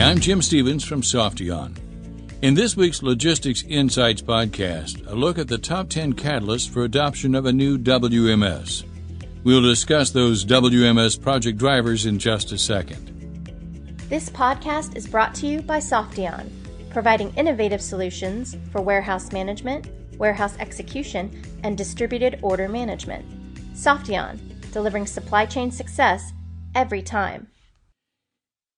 I'm Jim Stevens from Softeon. In this week's Logistics Insights podcast, a look at the top 10 catalysts for adoption of a new WMS. We'll discuss those WMS project drivers in just a second. This podcast is brought to you by Softeon, providing innovative solutions for warehouse management, warehouse execution, and distributed order management. Softeon, delivering supply chain success every time.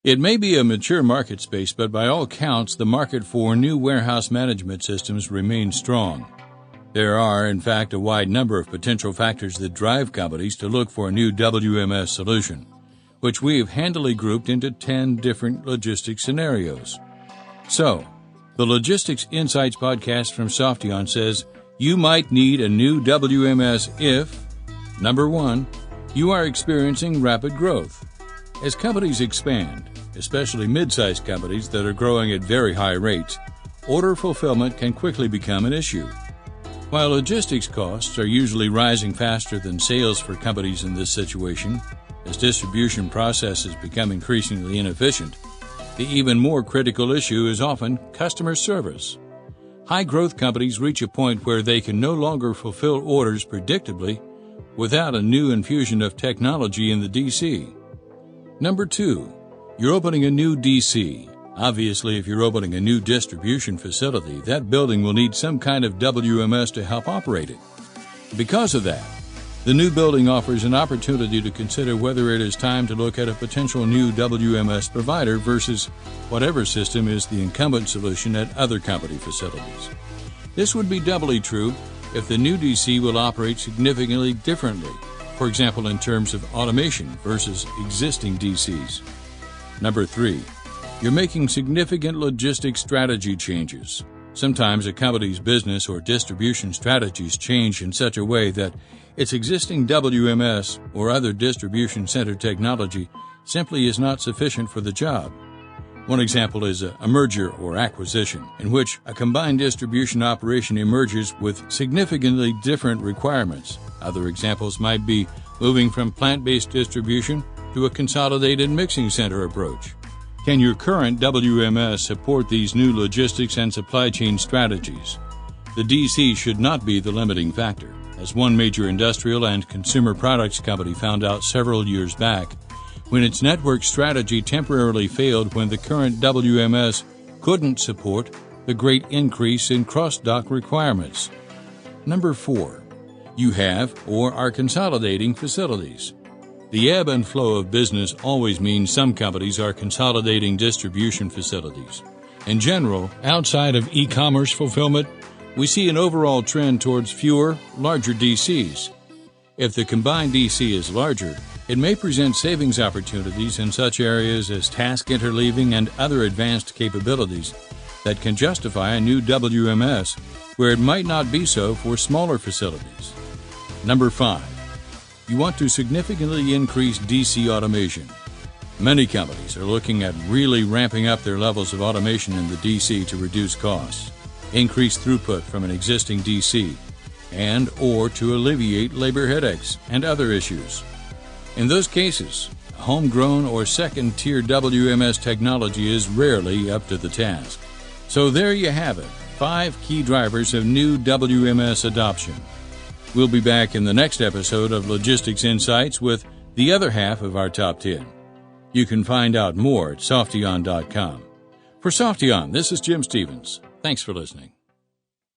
It may be a mature market space, but by all counts, the market for new warehouse management systems remains strong. There are, in fact, a wide number of potential factors that drive companies to look for a new WMS solution, which we have handily grouped into 10 different logistics scenarios. So, the Logistics Insights podcast from Softeon says you might need a new WMS if, number 1, you are experiencing rapid growth. As companies expand, especially mid-sized companies that are growing at very high rates, order fulfillment can quickly become an issue. While logistics costs are usually rising faster than sales for companies in this situation, as distribution processes become increasingly inefficient, the even more critical issue is often customer service. High-growth companies reach a point where they can no longer fulfill orders predictably without a new infusion of technology in the DC. Number 2, you're opening a new DC. Obviously, if you're opening a new distribution facility, that building will need some kind of WMS to help operate it. Because of that, the new building offers an opportunity to consider whether it is time to look at a potential new WMS provider versus whatever system is the incumbent solution at other company facilities. This would be doubly true if the new DC will operate significantly differently, for example in terms of automation versus existing DCs. Number 3, you're making significant logistics strategy changes. Sometimes a company's business or distribution strategies change in such a way that its existing WMS or other distribution center technology simply is not sufficient for the job. One example is a merger or acquisition, in which a combined distribution operation emerges with significantly different requirements. Other examples might be moving from plant-based distribution to a consolidated mixing center approach. Can your current WMS support these new logistics and supply chain strategies? The DC should not be the limiting factor, as one major industrial and consumer products company found out several years back when its network strategy temporarily failed when the current WMS couldn't support the great increase in cross-dock requirements. Number 4, you have or are consolidating facilities. The ebb and flow of business always means some companies are consolidating distribution facilities. In general, outside of e-commerce fulfillment, we see an overall trend towards fewer, larger DCs. If the combined DC is larger, it may present savings opportunities in such areas as task interleaving and other advanced capabilities that can justify a new WMS where it might not be so for smaller facilities. Number 5, you want to significantly increase DC automation. Many companies are looking at really ramping up their levels of automation in the DC to reduce costs, increase throughput from an existing DC, and or to alleviate labor headaches and other issues. In those cases, homegrown or second-tier WMS technology is rarely up to the task. So there you have it, 5 key drivers of new WMS adoption. We'll be back in the next episode of Logistics Insights with the other half of our top 10. You can find out more at Softeon.com. For Softeon, this is Jim Stevens. Thanks for listening.